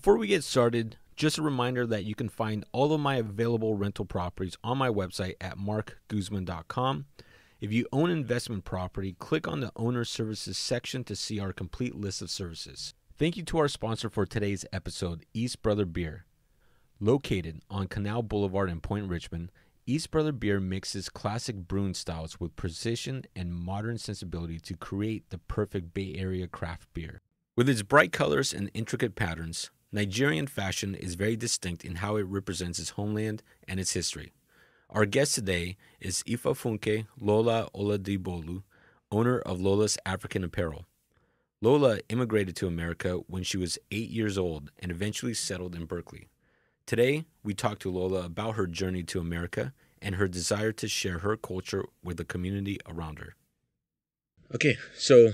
Before we get started, just a reminder that you can find all of my available rental properties on my website at marcguzman.com. If you own investment property, click on the Owner Services section to see our complete list of services. Thank you to our sponsor for today's episode, East Brother Beer. Located on Canal Boulevard in Point Richmond, East Brother Beer mixes classic brewing styles with precision and modern sensibility to create the perfect Bay Area craft beer. With its bright colors and intricate patterns, Nigerian fashion is very distinct in how it represents its homeland and its history. Our guest today is Ifanfunke Lola Oladigbolu, owner of Lola's African Apparel. Lola immigrated to America when she was 8 years old and eventually settled in Berkeley. Today, we talk to Lola about her journey to America and her desire to share her culture with the community around her. Okay, so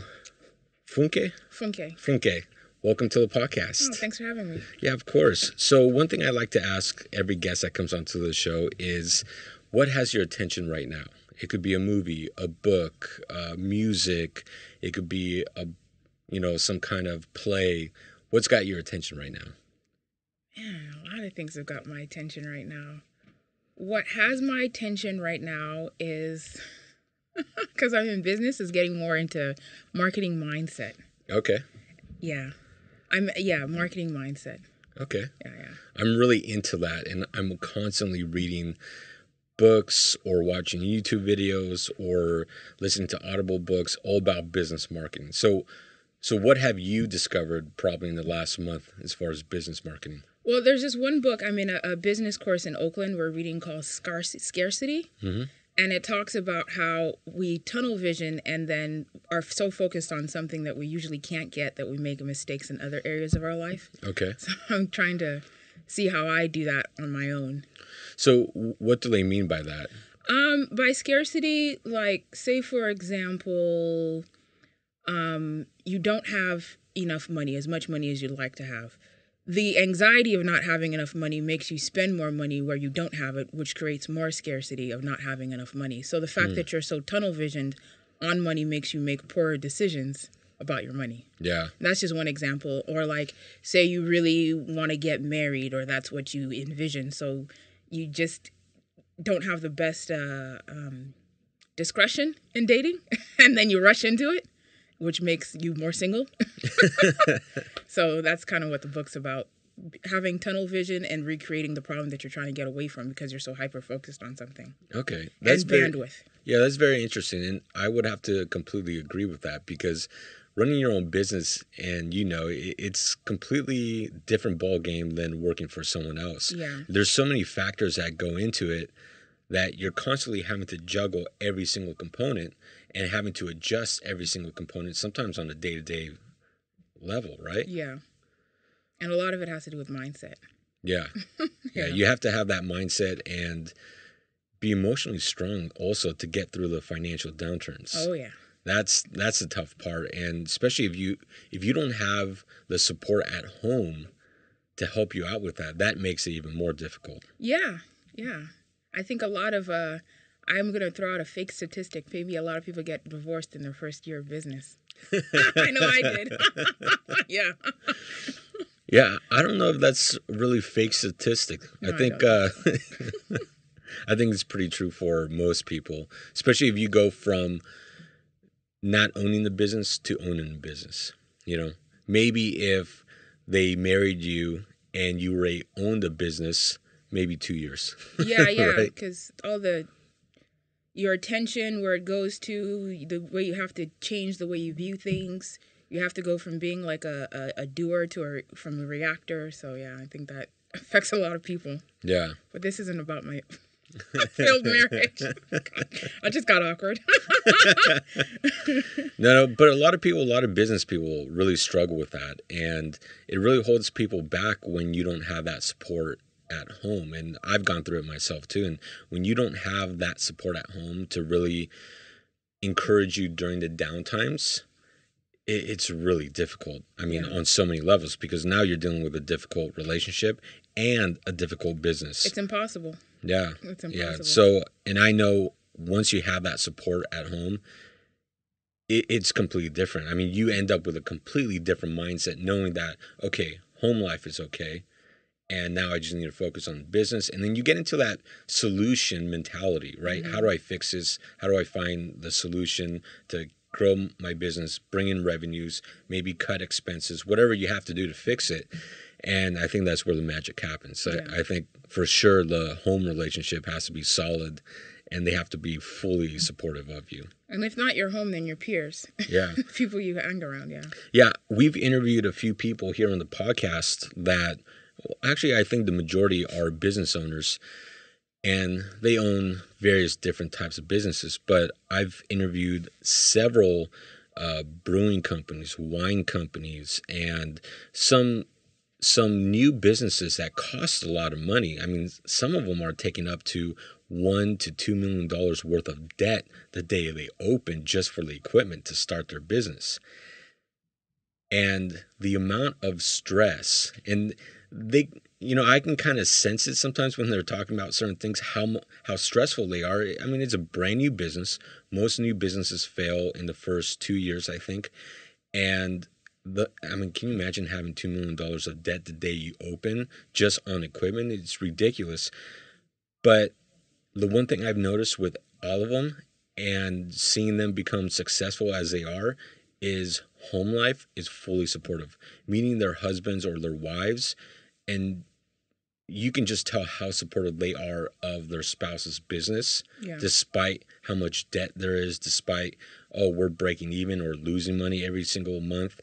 Funke? Funke. Welcome to the podcast. Oh, thanks for having me. Yeah, of course. So one thing I like to ask every guest that comes onto the show is, what has your attention right now? It could be a movie, a book, music. It could be some kind of play. What's got your attention right now? Man, a lot of things have got my attention right now. What has my attention right now is, because I'm in business, is getting more into marketing mindset. Okay. Yeah. Marketing mindset. Okay. Yeah. I'm really into that, and I'm constantly reading books or watching YouTube videos or listening to Audible books all about business marketing. So what have you discovered probably in the last month as far as business marketing? Well, there's this one book. I'm in a business course in Oakland we're reading called Scarcity. Mm-hmm. And it talks about how we tunnel vision and then are so focused on something that we usually can't get that we make mistakes in other areas of our life. Okay. So I'm trying to see how I do that on my own. So what do they mean by that? By scarcity, like, say, for example, you don't have enough money, as much money as you'd like to have. The anxiety of not having enough money makes you spend more money where you don't have it, which creates more scarcity of not having enough money. So the fact that you're so tunnel visioned on money makes you make poorer decisions about your money. Yeah. That's just one example. Or like, say you really want to get married, or that's what you envision. So you just don't have the best discretion in dating, and then you rush into it, which makes you more single. So that's kind of what the book's about. Having tunnel vision and recreating the problem that you're trying to get away from because you're so hyper-focused on something. Okay. That's bandwidth. Yeah, that's very interesting. And I would have to completely agree with that, because running your own business, and it's completely different ball game than working for someone else. Yeah. There's so many factors that go into it that you're constantly having to juggle every single component and having to adjust every single component, sometimes on a day-to-day level, right? Yeah. And a lot of it has to do with mindset. Yeah. Yeah. You have to have that mindset and be emotionally strong also to get through the financial downturns. Oh, yeah. That's the tough part. And especially if you don't have the support at home to help you out with that makes it even more difficult. Yeah. Yeah. I think a lot of, I'm going to throw out a fake statistic. Maybe a lot of people get divorced in their first year of business. I know I did. Yeah. Yeah, I don't know if that's really fake statistic. No, I think I think it's pretty true for most people, especially if you go from not owning the business to owning the business. Maybe if they married you and you already owned the business, maybe 2 years. Yeah, Right? because your attention, where it goes to, the way you have to change the way you view things. You have to go from being like a doer to from a reactor. So yeah, I think that affects a lot of people. Yeah. But this isn't about my failed marriage. I just got awkward. No, but a lot of business people really struggle with that, and it really holds people back when you don't have that support at home. And I've gone through it myself too. And when you don't have that support at home to really encourage you during the downtimes, it's really difficult. I mean, on so many levels, because now you're dealing with a difficult relationship and a difficult business. It's impossible. Yeah. It's impossible. Yeah. So, and I know once you have that support at home, it's completely different. I mean, you end up with a completely different mindset, knowing that, okay, home life is okay. And now I just need to focus on business. And then you get into that solution mentality, right? How do I fix this? How do I find the solution to grow my business, bring in revenues, maybe cut expenses, whatever you have to do to fix it. And I think that's where the magic happens. I think for sure the home relationship has to be solid, and they have to be fully supportive of you. And if not your home, then your peers. Yeah. People you hang around, Yeah, we've interviewed a few people here on the podcast that, actually, I think the majority are business owners, and they own various different types of businesses. But I've interviewed several brewing companies, wine companies, and some new businesses that cost a lot of money. I mean, some of them are taking up to $1 to $2 million worth of debt the day they open just for the equipment to start their business. And the amount of stress, and they, I can kind of sense it sometimes when they're talking about certain things, how stressful they are. I mean, it's a brand new business. Most new businesses fail in the first 2 years, I think. And can you imagine having $2 million of debt the day you open just on equipment? It's ridiculous. But the one thing I've noticed with all of them and seeing them become successful as they are is home life is fully supportive, meaning their husbands or their wives. And you can just tell how supportive they are of their spouse's business, despite how much debt there is, despite, we're breaking even or losing money every single month,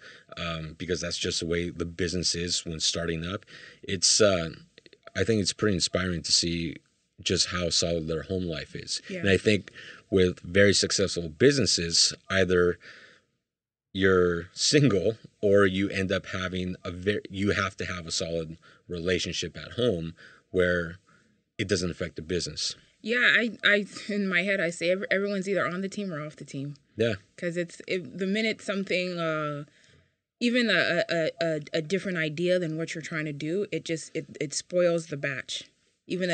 because that's just the way the business is when starting up. It's, I think it's pretty inspiring to see just how solid their home life is. Yeah. And I think with very successful businesses, either you're single or you end up having you have to have a solid relationship at home where it doesn't affect the business. Yeah, I in my head I say everyone's either on the team or off the team. Yeah, because the minute something, even a different idea than what you're trying to do, it spoils the batch. Even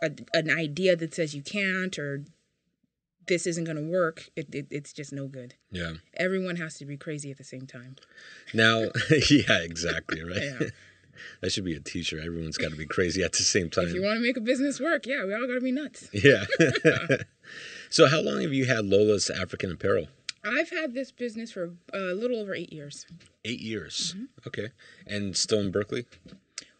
an idea that says you can't or this isn't going to work, it's just no good. Yeah. Everyone has to be crazy at the same time. Now, yeah, exactly, right? Yeah. That should be a t-shirt. Everyone's got to be crazy at the same time. If you want to make a business work, we all got to be nuts. Yeah. So how long have you had Lola's African Apparel? I've had this business for a little over 8 years. 8 years? Mm-hmm. Okay. And still in Berkeley?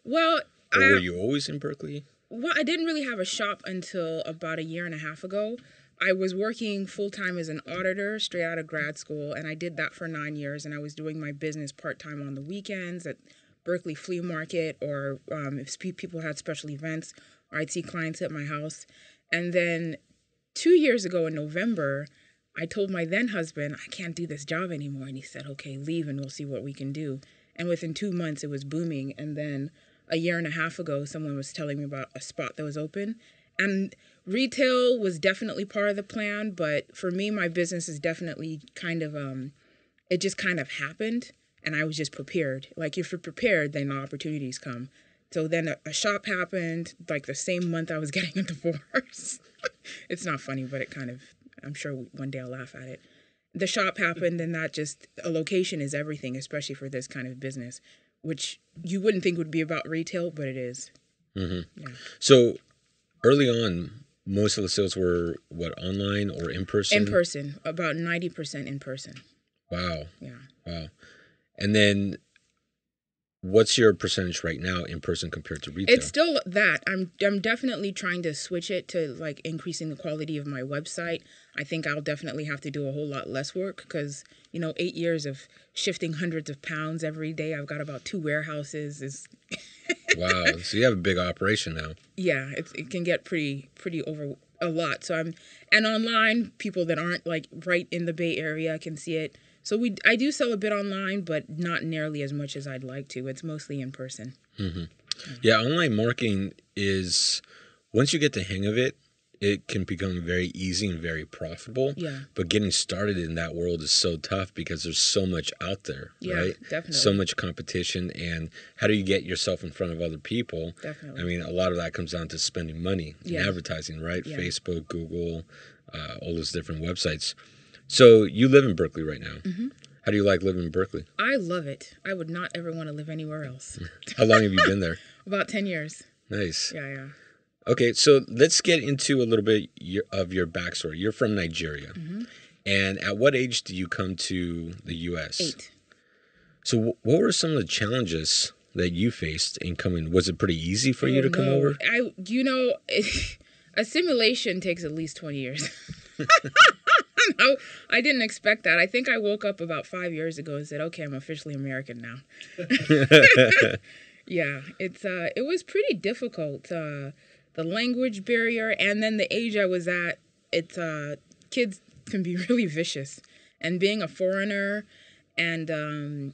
Well, were you always in Berkeley? Well, I didn't really have a shop until about 1.5 years ago. I was working full-time as an auditor straight out of grad school, and I did that for 9 years, and I was doing my business part-time on the weekends at Berkeley Flea Market, or if people had special events, or I'd see clients at my house. And then 2 years ago in November, I told my then husband, I can't do this job anymore, and he said, okay, leave and we'll see what we can do. And within 2 months, it was booming, and then 1.5 years ago, someone was telling me about a spot that was open. And retail was definitely part of the plan, but for me, my business is definitely kind of, it just kind of happened, and I was just prepared. Like, if you're prepared, then the opportunities come. So then a shop happened, like the same month I was getting a divorce. It's not funny, but it kind of, I'm sure one day I'll laugh at it. The shop happened, and that just, a location is everything, especially for this kind of business, which you wouldn't think would be about retail, but it is. Mm-hmm. Yeah. So early on, most of the sales were, online or in person? In person, about 90% in person. Wow. Yeah. Wow. And then what's your percentage right now in person compared to retail? It's still that. I'm definitely trying to switch it to like increasing the quality of my website. I think I'll definitely have to do a whole lot less work because, 8 years of shifting hundreds of pounds every day. I've got about 2 warehouses. Wow. So you have a big operation now. Yeah, it can get pretty over a lot. So and online, people that aren't like right in the Bay Area can see it. So I do sell a bit online, but not nearly as much as I'd like to. It's mostly in person. Mm-hmm. Yeah, online marketing is, once you get the hang of it, it can become very easy and very profitable. Yeah. But getting started in that world is so tough because there's so much out there, right? Definitely. So much competition. And how do you get yourself in front of other people? Definitely. I mean, a lot of that comes down to spending money and advertising, right? Yeah. Facebook, Google, all those different websites. So you live in Berkeley right now. Mm-hmm. How do you like living in Berkeley? I love it. I would not ever want to live anywhere else. How long have you been there? About 10 years. Nice. Yeah. Okay, so let's get into a little bit of your backstory. You're from Nigeria. Mm-hmm. And at what age did you come to the U.S.? 8. So what were some of the challenges that you faced in coming? Was it pretty easy for you to come over? Assimilation takes at least 20 years. No, I didn't expect that. I think I woke up about 5 years ago and said, okay, I'm officially American now. Yeah, it was pretty difficult. The language barrier and then the age I was at, kids can be really vicious. And being a foreigner and,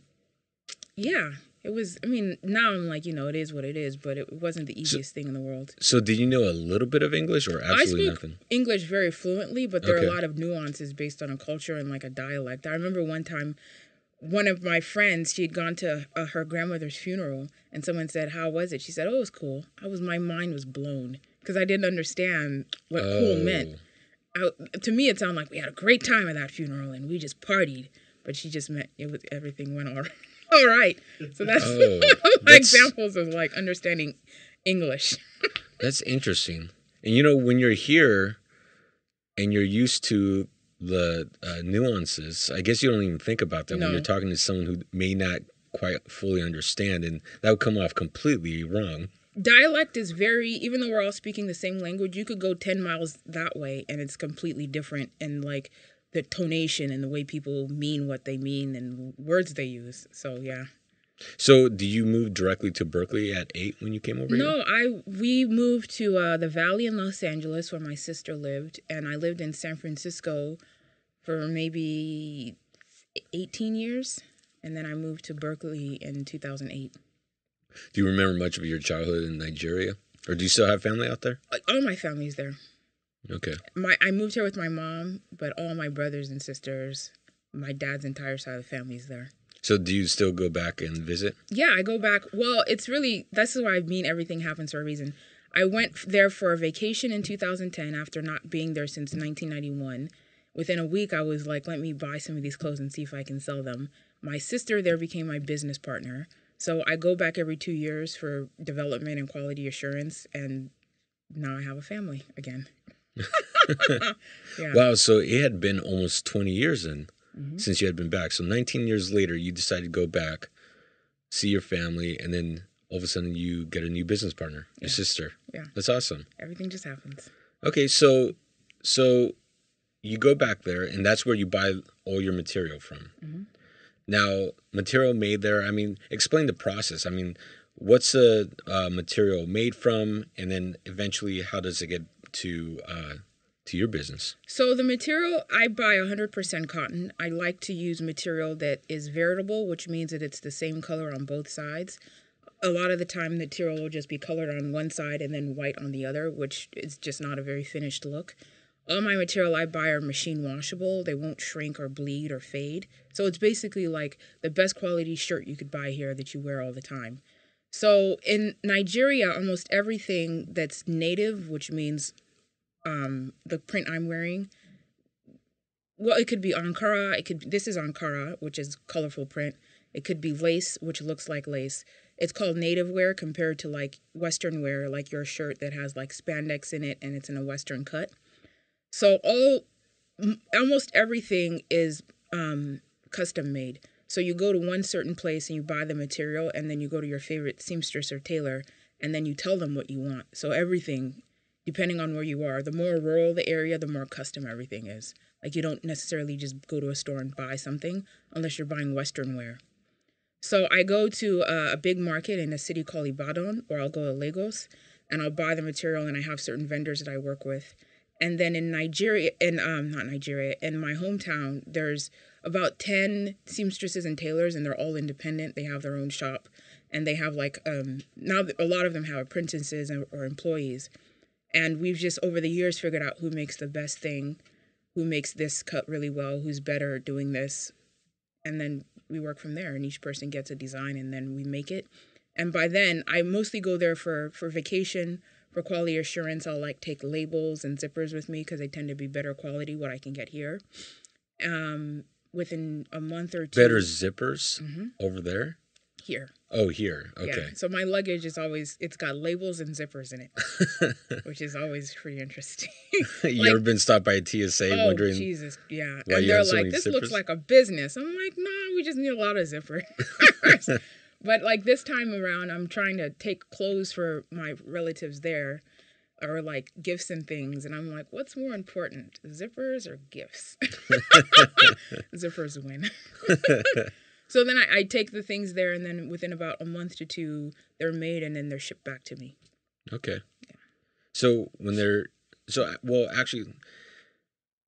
yeah. It was, now I'm like, it is what it is, but it wasn't the easiest thing in the world. So did you know a little bit of English or absolutely nothing? I speak English very fluently, but there are a lot of nuances based on a culture and like a dialect. I remember one time, one of my friends, she had gone to her grandmother's funeral, and someone said, how was it? She said, oh, it was cool. My mind was blown because I didn't understand what cool meant. To me, it sounded like we had a great time at that funeral and we just partied, but she just meant everything went all right. So that's examples of like understanding English. That's interesting. And when you're here and you're used to the nuances, I guess you don't even think about that when you're talking to someone who may not quite fully understand, and that would come off completely wrong. Dialect is even though we're all speaking the same language, you could go 10 miles that way and it's completely different, and like the tonation and the way people mean what they mean and words they use. So, yeah. So, did you move directly to Berkeley at 8 when you came over here? No, we moved to the Valley in Los Angeles where my sister lived, and I lived in San Francisco for maybe 18 years, and then I moved to Berkeley in 2008. Do you remember much of your childhood in Nigeria? Or do you still have family out there? All my family's there. Okay. I moved here with my mom, but all my brothers and sisters, my dad's entire side of the family's there. So do you still go back and visit? Yeah, I go back. Well, that's why I mean everything happens for a reason. I went there for a vacation in 2010 after not being there since 1991. Within a week, I was like, let me buy some of these clothes and see if I can sell them. My sister there became my business partner. So I go back every 2 years for development and quality assurance, and now I have a family again. Yeah. Wow, so it had been almost 20 years then since you had been back. So 19 years later, you decided to go back, see your family, and then all of a sudden you get a new business partner, your sister. Yeah. That's awesome. Everything just happens. Okay, so you go back there, and that's where you buy all your material from. Mm-hmm. Now, material made there, explain the process. What's the material made from, and then eventually how does it get to your business? So the material, I buy 100% cotton. I like to use material that is veritable, which means that it's the same color on both sides. A lot of the time, the material will just be colored on one side and then white on the other, which is just not a very finished look. All my material I buy are machine washable. They won't shrink or bleed or fade. So it's basically like the best quality shirt you could buy here that you wear all the time. So in Nigeria, almost everything that's native, which means the print I'm wearing, well, it could be Ankara. This is Ankara, which is colorful print. It could be lace, which looks like lace. It's called native wear compared to like Western wear, like your shirt that has like spandex in it and it's in a Western cut. So almost everything is custom made. So you go to one certain place and you buy the material, and then you go to your favorite seamstress or tailor, and then you tell them what you want. So everything, depending on where you are, the more rural the area, the more custom everything is. Like you don't necessarily just go to a store and buy something unless you're buying Western wear. So I go to a big market in a city called Ibadan, or I'll go to Lagos, and I'll buy the material, and I have certain vendors that I work with. And then in Nigeria, in my hometown, there's about 10 seamstresses and tailors, and they're all independent. They have their own shop, and they have like, now a lot of them have apprentices or employees. And we've just over the years figured out who makes the best thing, who makes this cut really well, who's better at doing this. And then we work from there, and each person gets a design, and then we make it. And by then, I mostly go there for vacation. For quality assurance, I'll like take labels and zippers with me because they tend to be better quality what I can get here. within a month or two. Better zippers over there? Here. Oh, here. Okay. Yeah. So my luggage is always, it's got labels and zippers in it, which is always pretty interesting. You ever been stopped by a TSA wondering? Oh, Jesus. Yeah. Why And you they're have so like, many this zippers? looks like a business. I'm like, no, we just need a lot of zippers. But like this time around, I'm trying to take clothes for my relatives there, or like gifts and things. And I'm like, what's more important, zippers or gifts? Zippers win. So then I take the things there, and then within about a month to two, they're made and then they're shipped back to me. Okay. Yeah. So when actually,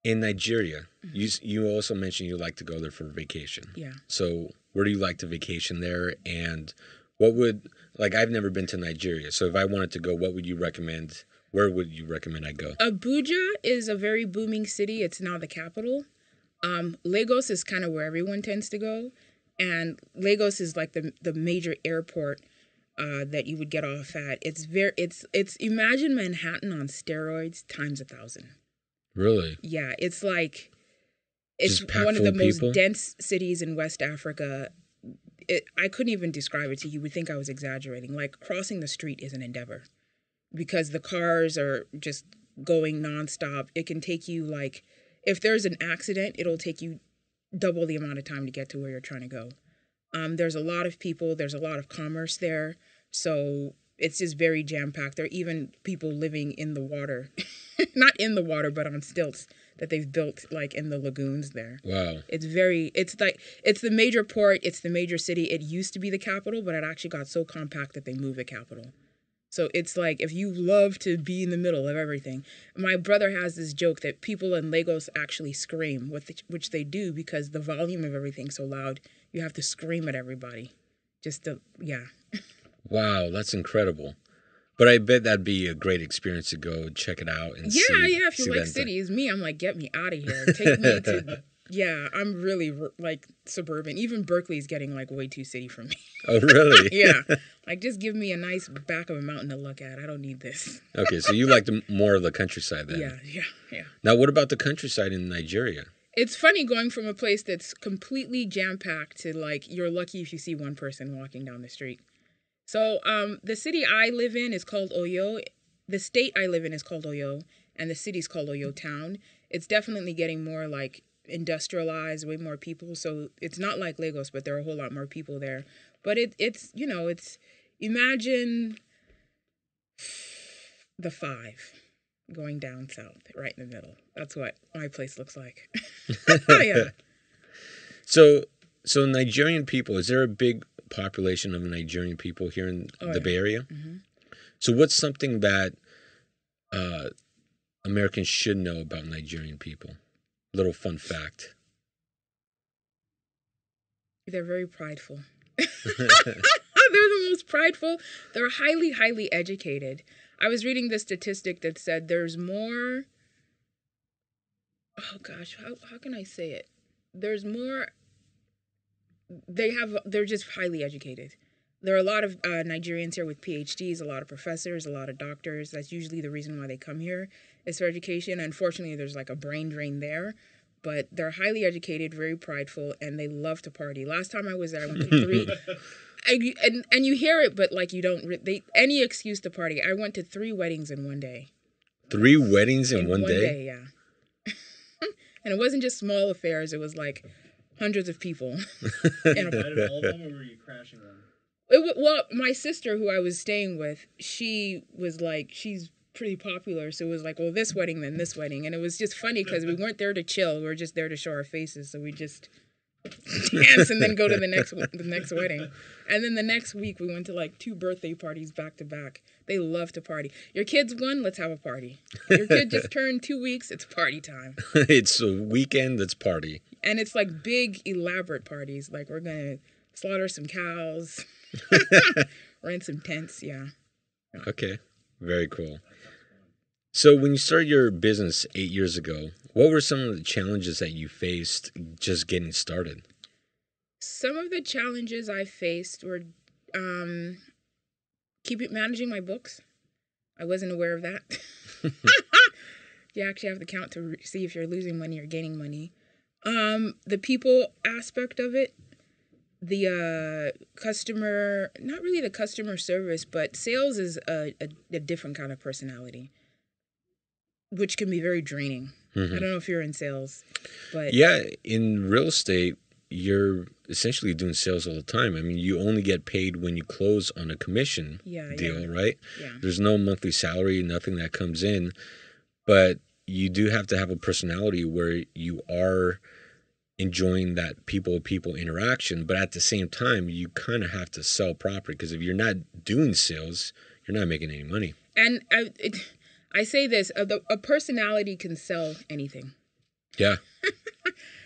in Nigeria, you also mentioned you like to go there for vacation. Yeah. So where do you like to vacation there? And I've never been to Nigeria. So if I wanted to go, what would you recommend? Where would you recommend I go? Abuja is a very booming city. It's now the capital. Lagos is kind of where everyone tends to go. And Lagos is like the major airport that you would get off at. It's imagine Manhattan on steroids times 1,000. Really? Yeah, it's like it's one of the most dense cities in West Africa. I couldn't even describe it to you. You would think I was exaggerating. Like crossing the street is an endeavor because the cars are just going nonstop. It can take you like if there's an accident, it'll take you double the amount of time to get to where you're trying to go. There's a lot of people. There's a lot of commerce there. So it's just very jam-packed. There are even people living in the water. Not in the water, but on stilts that they've built like in the lagoons there. Wow. It's the major port. It's the major city. It used to be the capital, but it actually got so compact that they moved the capital. So it's like if you love to be in the middle of everything. My brother has this joke that people in Lagos actually scream, which they do because the volume of everything's so loud. You have to scream at everybody. Yeah. Wow, that's incredible. But I bet that'd be a great experience to go check it out and see. Yeah, if you like cities. Me, I'm like, get me out of here. Take me to... Yeah, I'm really like suburban. Even Berkeley's getting like way too city for me. Oh, really? Yeah. Like just give me a nice back of a mountain to look at. I don't need this. Okay, so you like more of the countryside then? Yeah. Now, what about the countryside in Nigeria? It's funny going from a place that's completely jam-packed to like you're lucky if you see one person walking down the street. So the city I live in is called Oyo. The state I live in is called Oyo, and the city's called Oyo Town. It's definitely getting more like industrialized, way more people. So it's not like Lagos, but there are a whole lot more people there. But it's imagine the 5 going down south, right in the middle. That's what my place looks like. Yeah. So Nigerian people, is there a big population of Nigerian people here in the Bay Area? Mm-hmm. So what's something that Americans should know about Nigerian people? Little fun fact. They're very prideful. They're the most prideful. They're highly, highly educated. I was reading this statistic that said there's more... Oh, gosh. How can I say it? There's more... They're just highly educated. There are a lot of Nigerians here with PhDs, a lot of professors, a lot of doctors. That's usually the reason why they come here is for education. Unfortunately, there's like a brain drain there. But they're highly educated, very prideful, and they love to party. Last time I was there, I went to 3... and you hear it, but like you don't... any excuse to party. I went to 3 weddings in one day. 3 weddings in one day? Yeah. And it wasn't just small affairs. It was like hundreds of people. Invited all of them, or were you crashing them? Well, my sister, who I was staying with, she was like, she's pretty popular. So it was like, well, this wedding, then this wedding. And it was just funny because we weren't there to chill. We were just there to show our faces. So we just dance and then go to the next wedding. And then the next week, we went to like 2 birthday parties back to back. They love to party. Your kids won, let's have a party. Your kid just turned 2 weeks, it's party time. It's a weekend, it's party. And it's like big, elaborate parties. Like we're going to slaughter some cows, rent some tents, yeah. Okay, very cool. So when you started your business 8 years ago, what were some of the challenges that you faced just getting started? Some of the challenges I faced were managing my books. I wasn't aware of that. You actually have to count to see if you're losing money or gaining money. The people aspect of it, the customer, not really the customer service, but sales is a different kind of personality, which can be very draining. I don't know if you're in sales, but Yeah, in real estate, you're essentially doing sales all the time. I mean, you only get paid when you close on a commission deal, right? Yeah. There's no monthly salary, nothing that comes in, but you do have to have a personality where you are enjoying that people interaction, but at the same time, you kind of have to sell property because if you're not doing sales, you're not making any money. And I say this: a personality can sell anything. Yeah.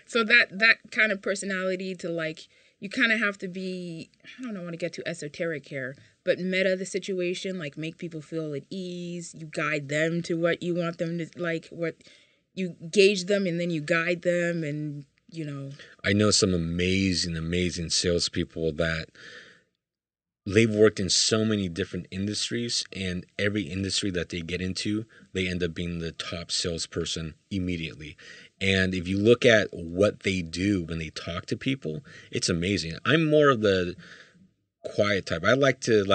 So that kind of personality to like, you kind of have to be, I don't want to get too esoteric here, but meta the situation, like make people feel at ease. You guide them to what you want them to like, what you gauge them, and then you guide them, and I know some amazing salespeople that they've worked in so many different industries, and every industry that they get into, they end up being the top salesperson immediately. And if you look at what they do when they talk to people, it's amazing. I'm more of the quiet type. I like to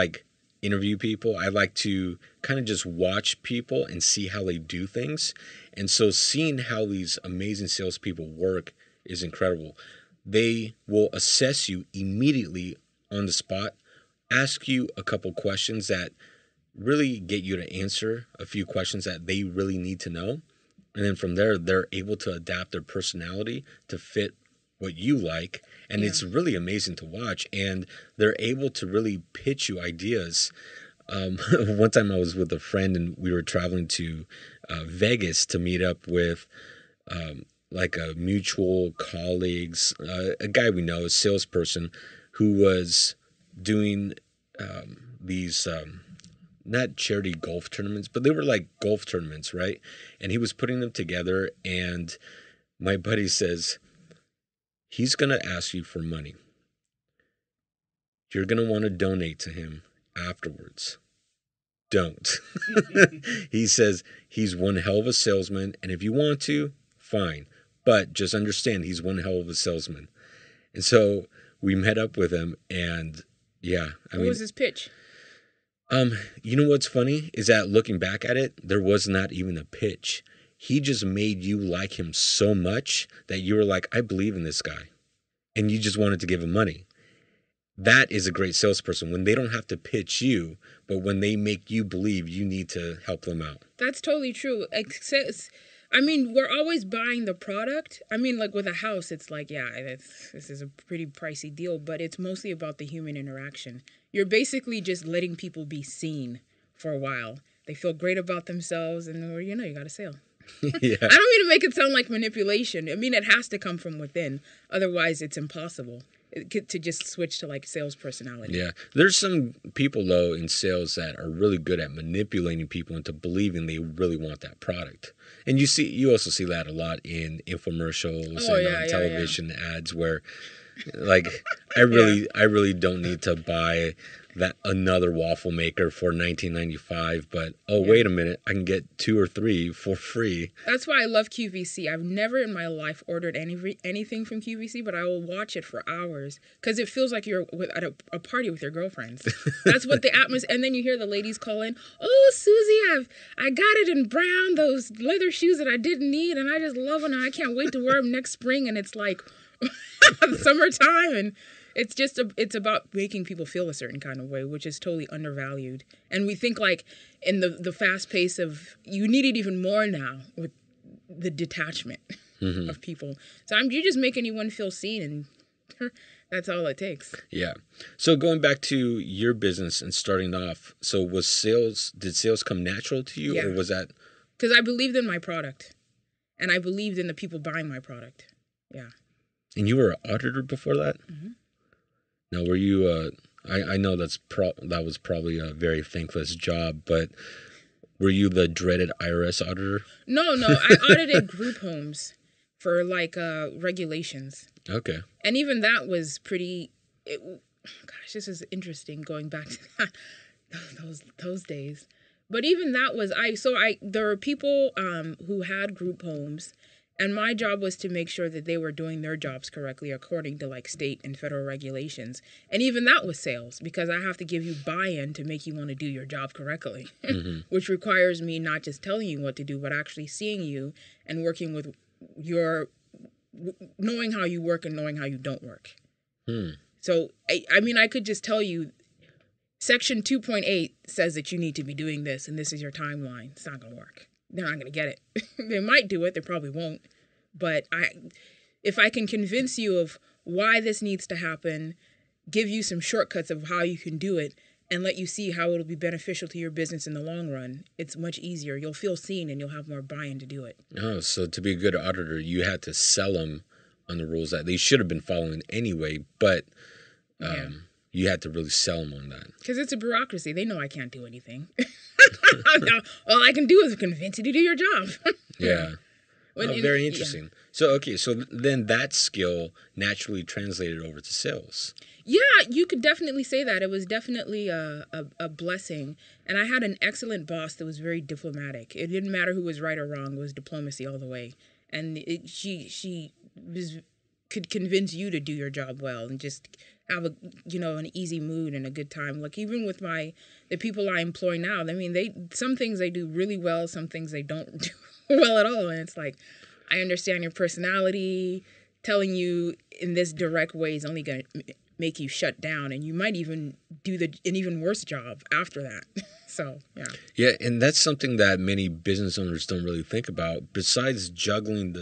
interview people. I like to kind of just watch people and see how they do things. And so seeing how these amazing salespeople work is incredible. They will assess you immediately on the spot, ask you a couple questions that really get you to answer a few questions that they really need to know. And then from there, they're able to adapt their personality to fit what you like. And it's really amazing to watch. And they're able to really pitch you ideas. One time I was with a friend and we were traveling to Vegas to meet up with like a mutual colleagues, a guy we know, a salesperson who was doing these not charity golf tournaments, but they were like golf tournaments, right? And he was putting them together, and my buddy says, he's going to ask you for money. You're going to want to donate to him afterwards. Don't. He says he's one hell of a salesman, and if you want to, fine. But just understand he's one hell of a salesman. And so we met up with him, and what was his pitch? You know what's funny is that looking back at it, there was not even a pitch. He just made you like him so much that you were like, I believe in this guy. And you just wanted to give him money. That is a great salesperson, when they don't have to pitch you, but when they make you believe you need to help them out. That's totally true. We're always buying the product. Like with a house, it's like, this is a pretty pricey deal, but it's mostly about the human interaction. You're basically just letting people be seen for a while. They feel great about themselves, and you got a sale. Yeah. I don't mean to make it sound like manipulation. It has to come from within. Otherwise, it's impossible to just switch to like sales personality. Yeah. There's some people, though, in sales that are really good at manipulating people into believing they really want that product. And you also see that a lot in infomercials and on television ads where, like, I really don't need to buy that another waffle maker for $19.95, but wait a minute, I can get 2 or 3 for free. That's why I love QVC. I've never in my life ordered anything from QVC, but I will watch it for hours because it feels like you're at a party with your girlfriends. That's what the atmosphere. And then you hear the ladies call in, "Oh, Susie, I got it in brown, those leather shoes that I didn't need, and I just love them, and I can't wait to wear them next spring." And it's like summertime, and it's about making people feel a certain kind of way, which is totally undervalued. And we think like in the fast pace of, you need it even more now with the detachment of people. So you just make anyone feel seen, and that's all it takes. Yeah. So going back to your business and starting off, so did sales come natural to you, or was that? Because I believed in my product, and I believed in the people buying my product. Yeah. And you were an auditor before that? Mm-hmm. Now, were you, I know that was probably a very thankless job, but were you the dreaded IRS auditor? No, I audited group homes for like regulations. Okay. And even that was pretty, gosh, this is interesting going back to that, those days. But even that was, there were people who had group homes, And my job was to make sure that they were doing their jobs correctly according to like state and federal regulations. And even that was sales, because I have to give you buy-in to make you want to do your job correctly, which requires me not just telling you what to do, but actually seeing you and working with knowing how you work and knowing how you don't work. So, I mean, I could just tell you, Section 2.8 says that you need to be doing this, and this is your timeline. It's not going to work. They're not going to get it. They might do it. They probably won't. But if I can convince you of why this needs to happen, give you some shortcuts of how you can do it, and let you see how it'll be beneficial to your business in the long run, it's much easier. You'll feel seen, and you'll have more buy-in to do it. Oh, so to be a good auditor, you had to sell them on the rules that they should have been following anyway, but you had to really sell them on that. Because it's a bureaucracy. They know I can't do anything. All I can do is convince you to do your job. Yeah. Very interesting. So then that skill naturally translated over to sales. Yeah, you could definitely say that. It was definitely a blessing. And I had an excellent boss that was very diplomatic. It didn't matter who was right or wrong. It was diplomacy all the way. And she could convince you to do your job well and just have an easy mood and a good time. Like even with the people I employ now, I mean, some things they do really well, some things they don't do well at all. And it's like, I understand your personality. Telling you in this direct way is only going to make you shut down, and you might even do an even worse job after that. So, yeah. Yeah, and that's something that many business owners don't really think about. Besides juggling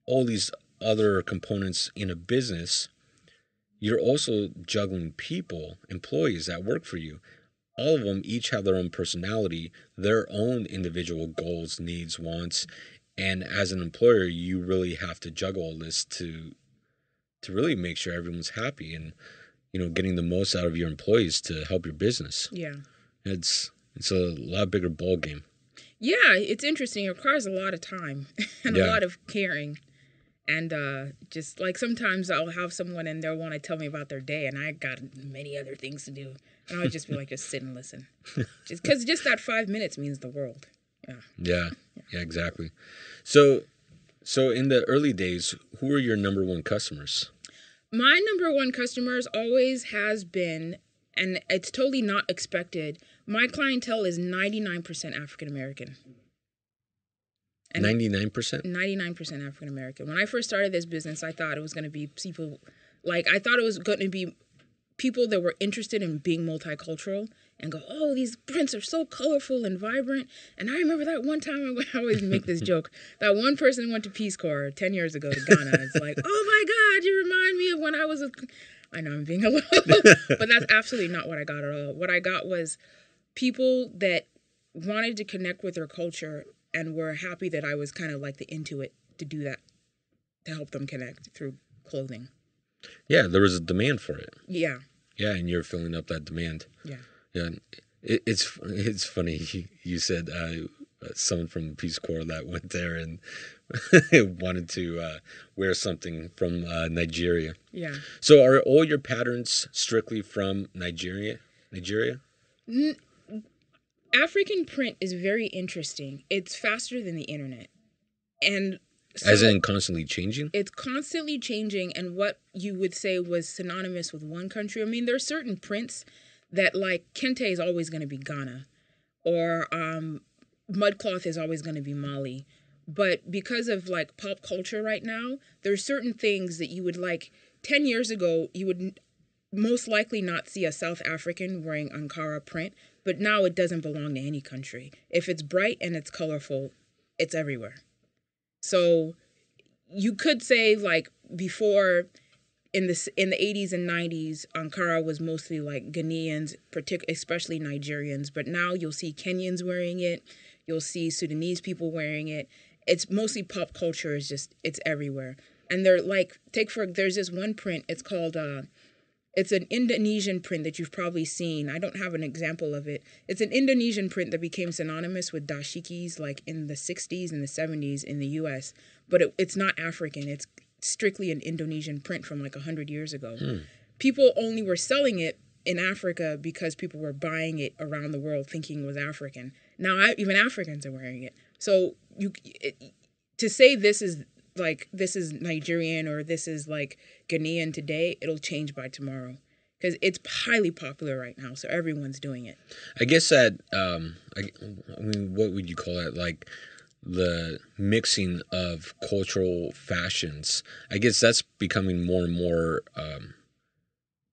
all these other components in a business, you're also juggling people, employees that work for you. All of them each have their own personality, their own individual goals, needs, wants. And as an employer, you really have to juggle all this to really make sure everyone's happy and, getting the most out of your employees to help your business. Yeah. It's a lot bigger ball game. Yeah, it's interesting. It requires a lot of time and a lot of caring. And just like sometimes I'll have someone and they'll want to tell me about their day, and I got many other things to do. And I'll just be like, just sit and listen. Because just that 5 minutes means the world. Yeah, exactly. So in the early days, who were your number one customers? My number one customers always has been, and it's totally not expected, my clientele is 99% African American. 99%? 99% African American. When I first started this business, I thought it was going to be people, I thought it was going to be people that were interested in being multicultural and go, oh, these prints are so colorful and vibrant. And I remember that one time, I always make this joke, that one person went to Peace Corps 10 years ago to Ghana. It's like, oh my God, you remind me of when I was I know I'm being a little, but that's absolutely not what I got at all. What I got was people that wanted to connect with their culture and were happy that I was kind of like the Intuit to do that, to help them connect through clothing. Yeah, there was a demand for it. Yeah. Yeah, and you're filling up that demand. Yeah. Yeah, it's funny. You said someone from the Peace Corps that went there and wanted to wear something from Nigeria. Yeah. So are all your patterns strictly from Nigeria? African print is very interesting. It's faster than the internet. And so as in constantly changing? It's constantly changing, and what you would say was synonymous with one country. I mean, there are certain prints that, like, kente is always going to be Ghana, or mudcloth is always going to be Mali. But because of, like, pop culture right now, there are certain things that you would, 10 years ago, you would most likely not see a South African wearing Ankara print, but now it doesn't belong to any country. If it's bright and it's colorful, it's everywhere. So you could say, before in the 80s and 90s, Ankara was mostly Ghanaians, especially Nigerians. But now you'll see Kenyans wearing it. You'll see Sudanese people wearing it. It's mostly pop culture. It's everywhere. And they're there's this one print. It's called, it's an Indonesian print that you've probably seen. I don't have an example of it. It's an Indonesian print that became synonymous with dashikis in the 60s and the 70s in the U.S. But it's not African. It's strictly an Indonesian print from 100 years ago. People only were selling it in Africa because people were buying it around the world thinking it was African. Now even Africans are wearing it. So to say this is Nigerian or this is like Ghanaian today, it'll change by tomorrow. Because it's highly popular right now, so everyone's doing it. I guess that, I mean, what would you call it? Like the mixing of cultural fashions. I guess that's becoming more and more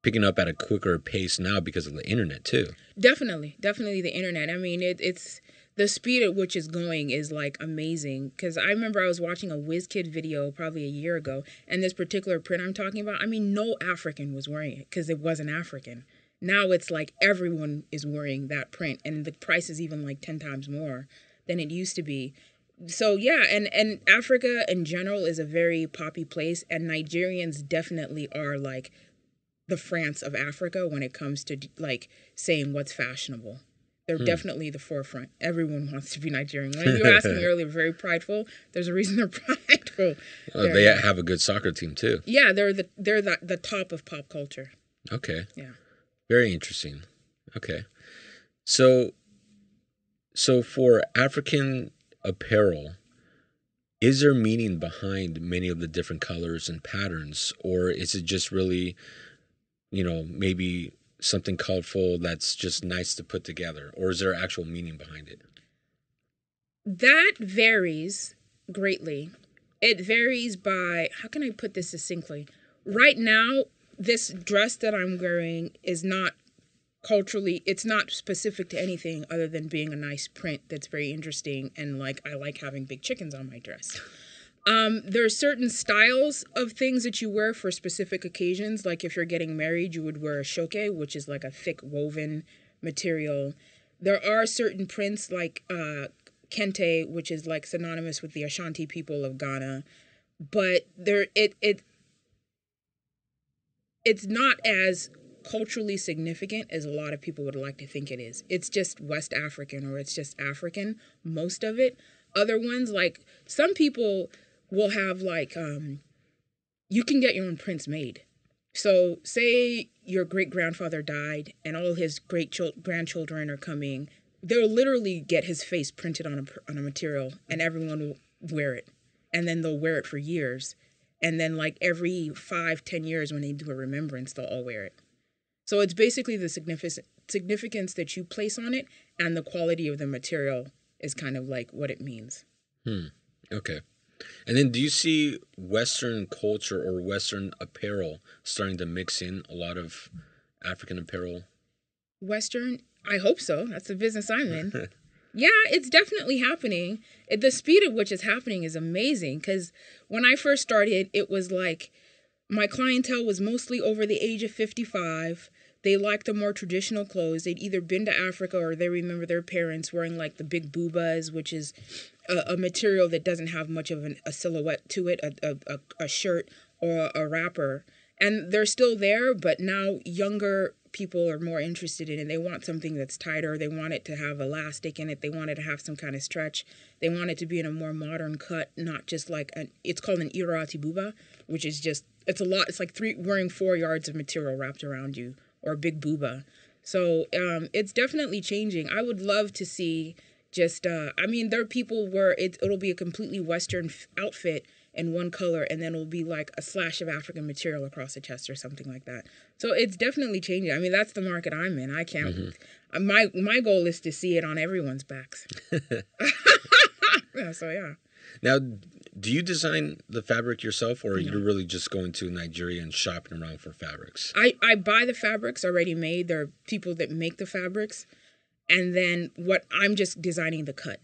picking up at a quicker pace now because of the internet too. Definitely the internet. I mean, it's the speed at which it's going is like amazing. Because I remember I was watching a WizKid video probably a year ago, and this particular print I'm talking about, I mean, no African was wearing it because it wasn't African. Now it's like everyone is wearing that print, and the price is even like 10 times more than it used to be. So yeah, and Africa in general is a very poppy place, and Nigerians definitely are like the France of Africa when it comes to like saying what's fashionable. They're definitely the forefront. Everyone wants to be Nigerian. When you were asking me earlier, very prideful. There's a reason they're prideful. They have a good soccer team too. Yeah, they're the top of pop culture. Okay. Yeah. Very interesting. Okay. So for African apparel, is there meaning behind many of the different colors and patterns, or is it just really, maybe something colorful that's just nice to put together, or is there actual meaning behind it? That varies greatly. It varies by, how can I put this succinctly? Right now, this dress that I'm wearing is not culturally, it's not specific to anything other than being a nice print that's very interesting, and like I like having big chickens on my dress. There are certain styles of things that you wear for specific occasions. Like if you're getting married, you would wear a shoke, which is like a thick woven material. There are certain prints like kente, which is like synonymous with the Ashanti people of Ghana, but it's not as culturally significant as a lot of people would like to think it is. It's just West African, or it's just African, most of it. Other ones, like some people will have like, you can get your own prints made. So say your great-grandfather died and all his grandchildren are coming. They'll literally get his face printed on a material, and everyone will wear it. And then they'll wear it for years. And then like every 5-10 years when they do a remembrance, they'll all wear it. So it's basically the significance that you place on it, and the quality of the material is kind of like what it means. Okay. And then do you see Western culture or Western apparel starting to mix in a lot of African apparel? Western? I hope so. That's the business I'm in. Yeah, it's definitely happening. The speed at which it's happening is amazing, because when I first started, it was like my clientele was mostly over the age of 55. They liked the more traditional clothes. They'd either been to Africa or they remember their parents wearing like the big boobas, which is a material that doesn't have much of a silhouette to it, a shirt or a wrapper. And they're still there, but now younger people are more interested in it. They want something that's tighter. They want it to have elastic in it. They want it to have some kind of stretch. They want it to be in a more modern cut, not just like it's called an irati buba, which is just, it's a lot. It's like wearing 4 yards of material wrapped around you, or a big booba. So it's definitely changing. I would love to see just, there are people where it'll be a completely Western outfit in one color, and then it'll be like a slash of African material across the chest or something like that. So it's definitely changing. I mean, that's the market I'm in. I can't, my goal is to see it on everyone's backs. Yeah. Now, do you design the fabric yourself, or you're really just going to Nigeria and shopping around for fabrics? I buy the fabrics already made. There are people that make the fabrics. And then I'm just designing the cut,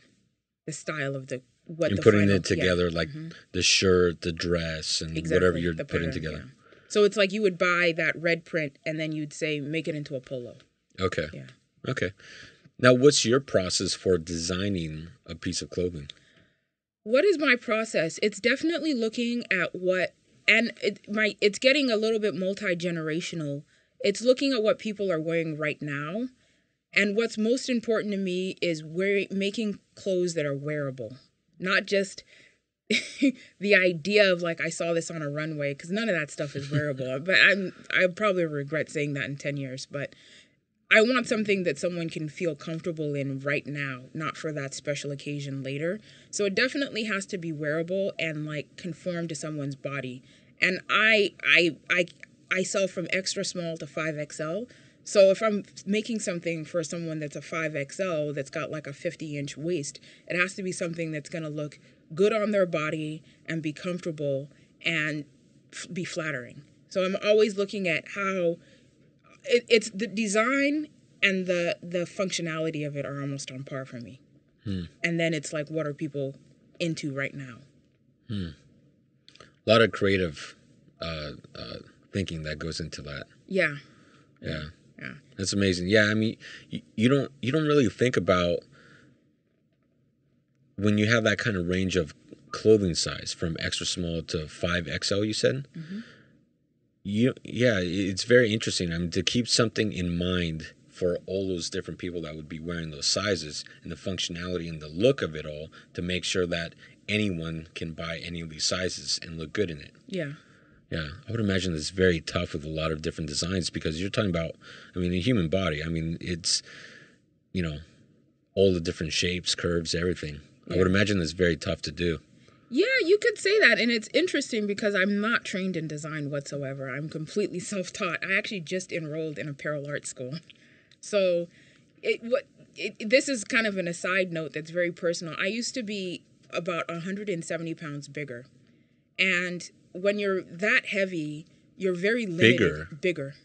the style of putting it together, like the shirt, the dress, and whatever you're putting together. Yeah. So it's like you would buy that red print, and then you'd say, make it into a polo. Okay. Yeah. Okay. Now, what's your process for designing a piece of clothing? What is my process? It's definitely looking at it's getting a little bit multi-generational. It's looking at what people are wearing right now. And what's most important to me is making clothes that are wearable. Not just the idea of like, I saw this on a runway, because none of that stuff is wearable. But I probably regret saying that in 10 years. But I want something that someone can feel comfortable in right now, not for that special occasion later. So it definitely has to be wearable and like conform to someone's body. And I sell from extra small to 5XL. So if I'm making something for someone that's a 5XL that's got like a 50-inch waist, it has to be something that's going to look good on their body and be comfortable and be flattering. So I'm always looking at how it's the design and the functionality of it are almost on par for me. And then it's like, what are people into right now? A lot of creative thinking that goes into that. Yeah. That's amazing. Yeah, I mean, you don't really think about when you have that kind of range of clothing size from extra small to 5XL. You said, it's very interesting. I mean, to keep something in mind for all those different people that would be wearing those sizes and the functionality and the look of it all, to make sure that anyone can buy any of these sizes and look good in it. Yeah. Yeah, I would imagine it's very tough with a lot of different designs, because you're talking about, I mean, the human body. I mean, it's, all the different shapes, curves, everything. Yeah. I would imagine it's very tough to do. Yeah, you could say that. And it's interesting because I'm not trained in design whatsoever. I'm completely self-taught. I actually just enrolled in Apparel art school. So this is kind of an aside note that's very personal. I used to be about 170 pounds bigger. And when you're that heavy, you're very limited. Bigger.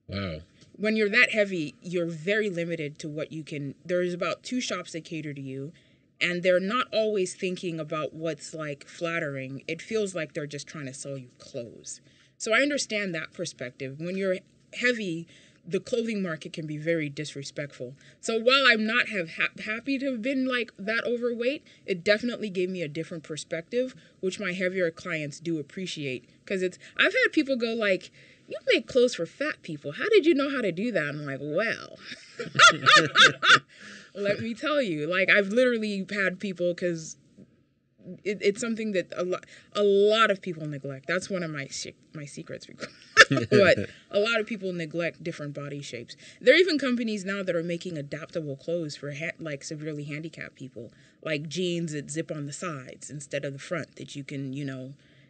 Wow. When you're that heavy, you're very limited to what you can. There's about 2 shops that cater to you, and they're not always thinking about what's like flattering. It feels like they're just trying to sell you clothes. So I understand that perspective. When you're heavy, the clothing market can be very disrespectful. So while I'm not happy to have been like that overweight, it definitely gave me a different perspective, which my heavier clients do appreciate. Because I've had people go like, "You make clothes for fat people. How did you know how to do that?" I'm like, well, let me tell you. Like, I've literally had people, because it's something that a lot of people neglect. That's one of my secrets. But a lot of people neglect different body shapes. There are even companies now that are making adaptable clothes for like severely handicapped people, like jeans that zip on the sides instead of the front, that you can,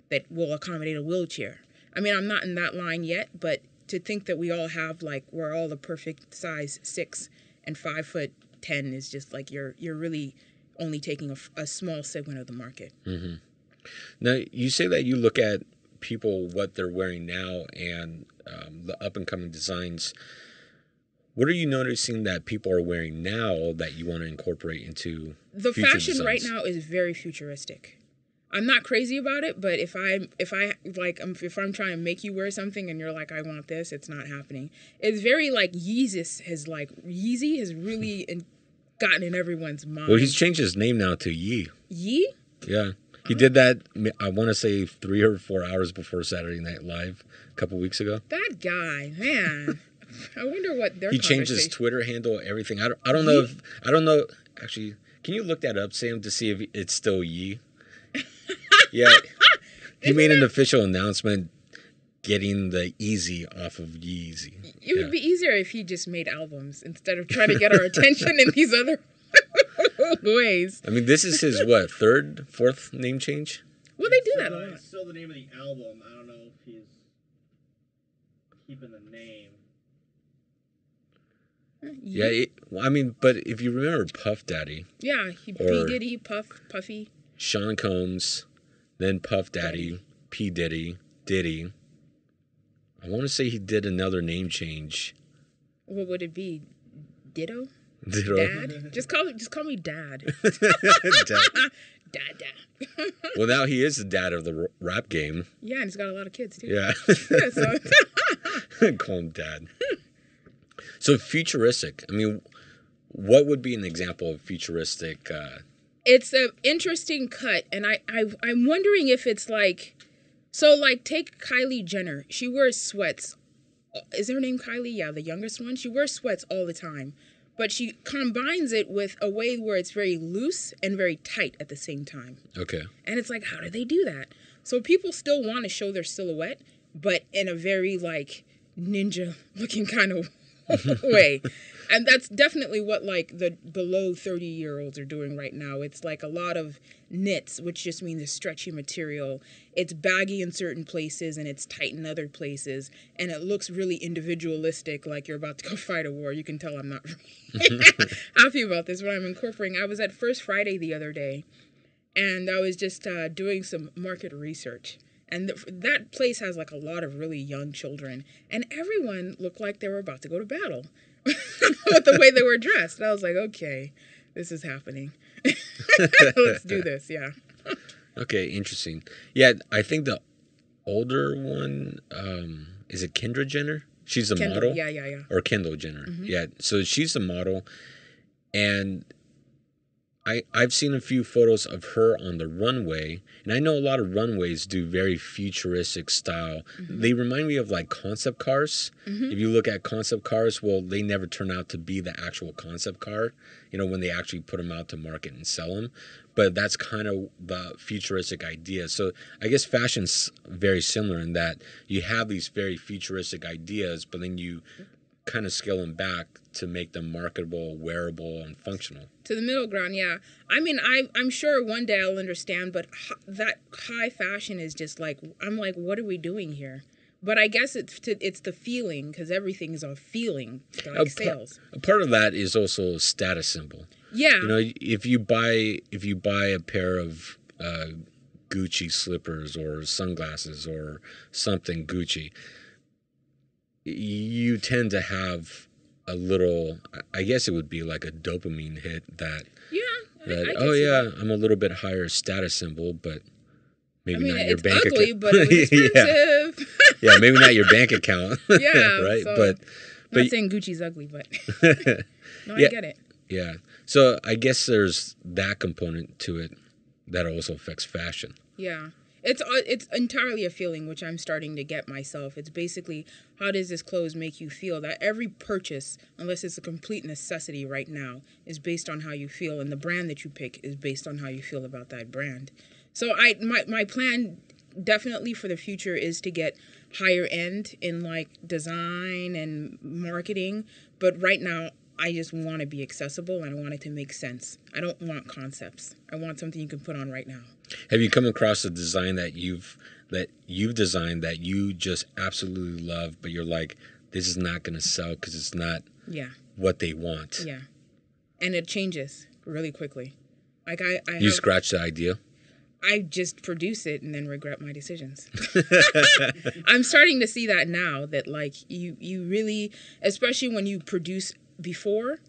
that will accommodate a wheelchair. I mean, I'm not in that line yet, but to think that we all have, like, we're all the perfect size 6 and 5'10" is just like you're really only taking a small segment of the market. Mm-hmm. Now, you say that you look at people, what they're wearing now, and the up-and-coming designs. What are you noticing that people are wearing now that you want to incorporate into the future fashion designs? Right now is very futuristic. I'm not crazy about it, but if I'm trying to make you wear something and you're like, I want this, it's not happening. It's very like Yeezy has really gotten in everyone's mind. Well, he's changed his name now to Yee. Yee? Yeah. He did that, I want to say 3 or 4 hours before Saturday Night Live a couple weeks ago. That guy, man. I wonder what their He changed his Twitter handle, everything. I don't know. Actually, can you look that up, Sam, to see if it's still Yee? Yeah. He made an official announcement getting the easy off of Yeezy. It would be easier if he just made albums instead of trying to get our attention in these other ways. I mean, this is his, what, 3rd, 4th name change? Well, they do that a lot. It's still the name of the album. I don't know if he's keeping the name. Yeah, but if you remember Puff Daddy. Yeah, P. Diddy, Puffy. Sean Combs, then Puff Daddy, P. Diddy. I want to say he did another name change. What would it be? Ditto? Dad? Just call me Dad. Dad. Well, now he is the dad of the rap game. Yeah, and he's got a lot of kids too. Yeah. Call him Dad. So futuristic. I mean, what would be an example of futuristic? It's an interesting cut, and I'm wondering if it's like, so like take Kylie Jenner. She wears sweats. Is her name Kylie? Yeah, the youngest one. She wears sweats all the time, but she combines it with a way where it's very loose and very tight at the same time. Okay. And it's like, how do they do that? So people still want to show their silhouette, but in a very like ninja looking kind of way. And that's definitely what like the below 30-year-olds are doing right now. It's like a lot of knits, which just means a stretchy material. It's baggy in certain places and it's tight in other places. And it looks really individualistic, like you're about to go fight a war. You can tell I'm not happy about this, but I'm incorporating. I was at First Friday the other day, and I was just doing some market research. And that place has like a lot of really young children. And everyone looked like they were about to go to battle with the way they were dressed. And I was like, okay, this is happening. Let's do this, yeah. Okay, interesting. Yeah, I think the older one, is it Kendra Jenner? She's a model? Yeah. Or Kendall Jenner. Mm-hmm. Yeah, so she's a model. And I've seen a few photos of her on the runway, and I know a lot of runways do very futuristic style. Mm-hmm. They remind me of like concept cars. Mm-hmm. If you look at concept cars, well, they never turn out to be the actual concept car, when they actually put them out to market and sell them. But that's kind of the futuristic idea. So I guess fashion's very similar in that you have these very futuristic ideas, but then you kind of scale them back to make them marketable, wearable, and functional. To the middle ground, yeah. I mean, I'm sure one day I'll understand, but that high fashion is just like, I'm like, what are we doing here? But I guess it's the feeling, because everything is a feeling, like sales. A part of that is also a status symbol. Yeah. If you buy a pair of Gucci slippers or sunglasses or something Gucci, you tend to have a little, I guess it would be like a dopamine hit that I'm a little bit higher status symbol, but maybe not your bank account. It's ugly, but it's expensive. Yeah, maybe not your bank account. Yeah, right. So, but I'm not saying Gucci's ugly, but no, I get it. Yeah. So I guess there's that component to it that also affects fashion. Yeah. It's entirely a feeling, which I'm starting to get myself. It's basically, how does this clothes make you feel? That every purchase, unless it's a complete necessity right now, is based on how you feel, and the brand that you pick is based on how you feel about that brand. So my plan definitely for the future is to get higher end in like design and marketing, but right now I just want to be accessible and I want it to make sense. I don't want concepts. I want something you can put on right now. Have you come across a design that you've designed that you just absolutely love, but you're like, this is not going to sell because it's not what they want? Yeah. And it changes really quickly. Like you scratch the idea? I just produce it and then regret my decisions. I'm starting to see that now, that like you really, especially when you produce before,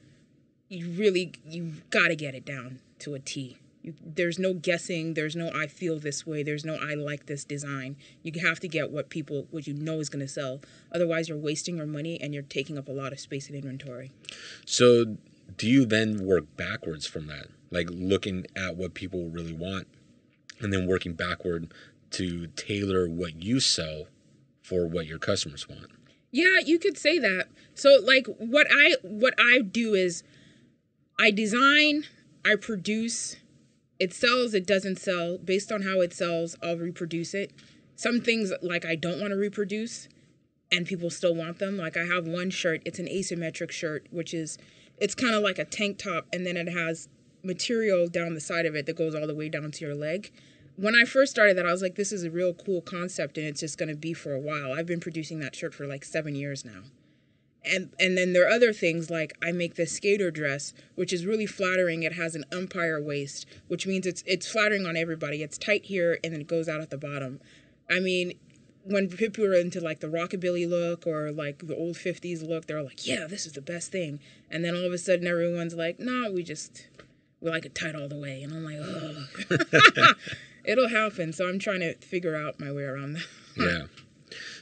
you've got to get it down to a T. There's no guessing. There's no I feel this way. There's no I like this design. You have to get what you know is going to sell. Otherwise, you're wasting your money and you're taking up a lot of space in inventory. So do you then work backwards from that? Like looking at what people really want and then working backward to tailor what you sell for what your customers want? Yeah, you could say that. So like what I do is I design, I produce, it sells, it doesn't sell. Based on how it sells, I'll reproduce it. Some things like I don't want to reproduce and people still want them. Like I have one shirt, it's an asymmetric shirt, it's kind of like a tank top, and then it has material down the side of it that goes all the way down to your leg. When I first started that, I was like, this is a real cool concept and it's just going to be for a while. I've been producing that shirt for like 7 years now. And then there are other things, like I make this skater dress, which is really flattering. It has an umpire waist, which means it's flattering on everybody. It's tight here and then it goes out at the bottom. I mean, when people are into like the rockabilly look or like the old 50s look, they're like, yeah, this is the best thing. And then all of a sudden everyone's like, no, we like it tight all the way. And I'm like, oh. It'll happen. So I'm trying to figure out my way around that. Yeah.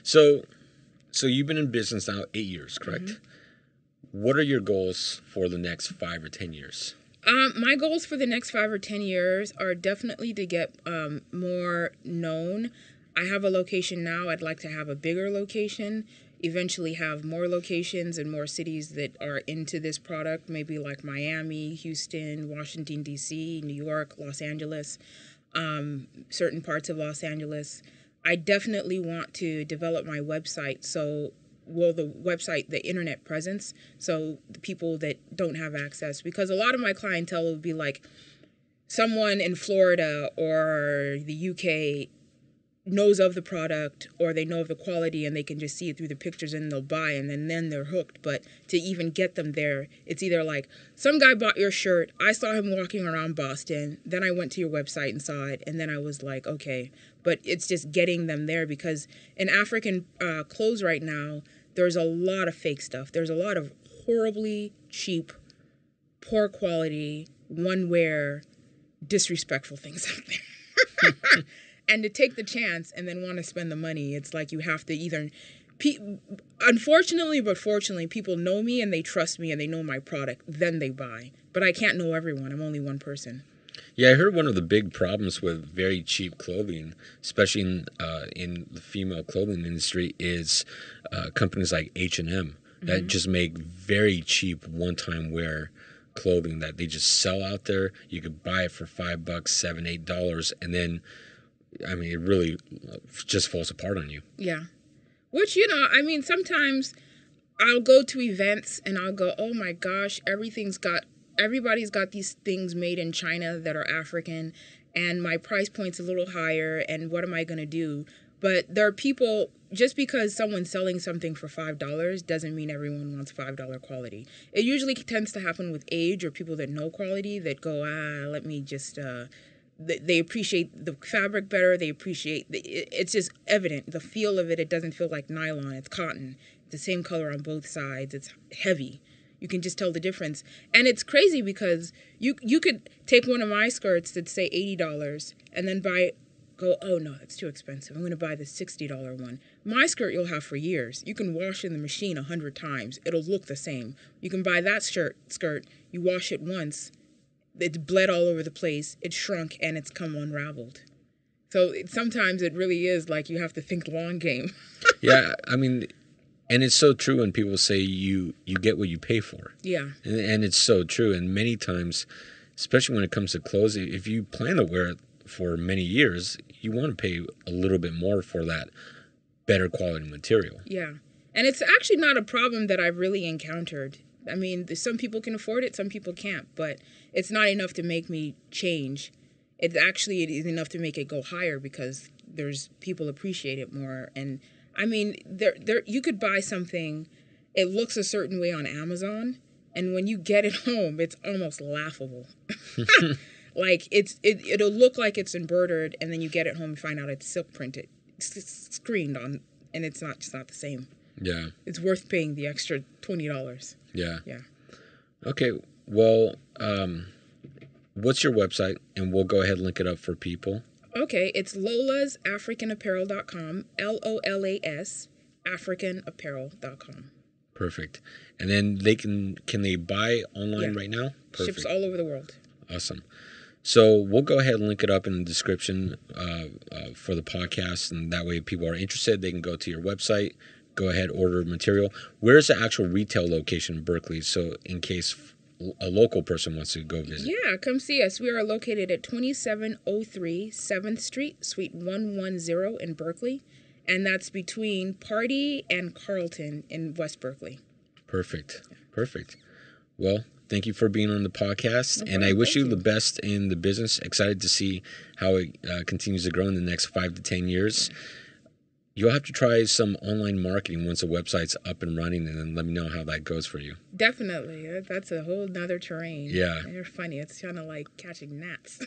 So you've been in business now 8 years, correct? Mm-hmm. What are your goals for the next 5 or 10 years? My goals for the next 5 or 10 years are definitely to get more known. I have a location now. I'd like to have a bigger location, eventually have more locations in more cities that are into this product, maybe like Miami, Houston, Washington, D.C., New York, Los Angeles. Certain parts of Los Angeles. I definitely want to develop my website so the website, the internet presence. So the people that don't have access, because a lot of my clientele would be like someone in Florida or the UK knows of the product, or they know of the quality and they can just see it through the pictures and they'll buy, and then they're hooked. But to even get them there, it's either like, some guy bought your shirt, I saw him walking around Boston, then I went to your website and saw it, and then I was like, okay. But it's just getting them there, because in African clothes right now, there's a lot of fake stuff. There's a lot of horribly cheap, poor quality, one wear, disrespectful things out there. And to take the chance and then want to spend the money, it's like you have to either... Unfortunately, but fortunately, people know me and they trust me and they know my product. Then they buy. But I can't know everyone. I'm only one person. Yeah, I heard one of the big problems with very cheap clothing, especially in the female clothing industry, is companies like H&M that just make very cheap one-time wear clothing that they just sell out there. You could buy it for $5, $7, $8, and then... I mean, it really just falls apart on you. Yeah. Which, I mean, sometimes I'll go to events and I'll go, oh my gosh, everybody's got these things made in China that are African, and my price point's a little higher, and what am I going to do? But there are people, just because someone's selling something for $5 doesn't mean everyone wants $5 quality. It usually tends to happen with age or people that know quality that go, let me just... They appreciate the fabric better. They appreciate it's just evident. The feel of it, it doesn't feel like nylon. It's cotton. It's the same color on both sides. It's heavy. You can just tell the difference. And it's crazy because you could take one of my skirts that say $80 and then go, oh no, it's too expensive. I'm going to buy the $60 one. My skirt you'll have for years. You can wash in the machine 100 times. It'll look the same. You can buy that skirt. You wash it once. It's bled all over the place, it's shrunk, and it's come unraveled. So sometimes it really is like you have to think long game. Yeah, I mean, and it's so true when people say you get what you pay for. Yeah. And it's so true. And many times, especially when it comes to clothes, if you plan to wear it for many years, you want to pay a little bit more for that better quality material. Yeah. And it's actually not a problem that I've really encountered. I mean, some people can afford it, some people can't, but it's not enough to make me change. It is enough to make it go higher because there's people appreciate it more. And I mean, you could buy something, it looks a certain way on Amazon, and when you get it home, it's almost laughable. Like it'll look like it's embroidered, and then you get it home and find out it's silk printed, screened on, and it's not the same. Yeah. It's worth paying the extra $20. Yeah. Yeah. Okay. Well, what's your website? And we'll go ahead and link it up for people. Okay. It's lolasafricanapparel.com. LOLAS africanapparel.com. Perfect. And then can they buy online right now? Perfect. Ships all over the world. Awesome. So we'll go ahead and link it up in the description for the podcast. And that way if people are interested, they can go to your website. Go ahead, order material. Where's the actual retail location in Berkeley? So in case a local person wants to go visit. Yeah, come see us. We are located at 2703 7th Street, Suite 110 in Berkeley. And that's between Pardee and Carlton in West Berkeley. Perfect. Perfect. Well, thank you for being on the podcast. No and I wish you the you. best in the business. Excited to see how it continues to grow in the next 5 to 10 years. You'll have to try some online marketing once the website's up and running, and then let me know how that goes for you. Definitely. That's a whole nother terrain. Yeah. They're funny. It's kind of like catching gnats.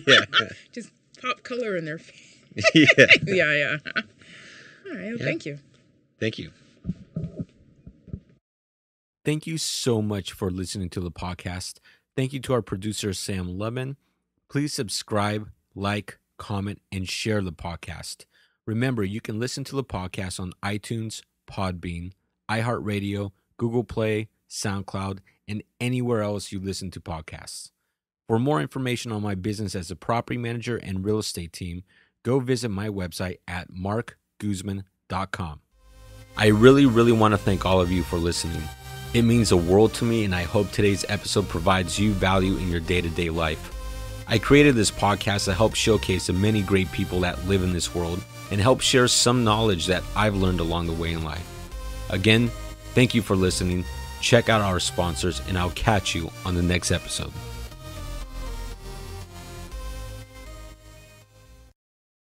Yeah. Just pop color in their face. Yeah. Yeah. All right. Well, thank you. Thank you. Thank you so much for listening to the podcast. Thank you to our producer, Sam Lubman. Please subscribe, like, comment, and share the podcast. Remember, you can listen to the podcast on iTunes, Podbean, iHeartRadio, Google Play, SoundCloud, and anywhere else you listen to podcasts. For more information on my business as a property manager and real estate team, go visit my website at marcguzman.com. I really want to thank all of you for listening. It means the world to me, and I hope today's episode provides you value in your day-to-day life. I created this podcast to help showcase the many great people that live in this world and help share some knowledge that I've learned along the way in life. Again, thank you for listening. Check out our sponsors, and I'll catch you on the next episode.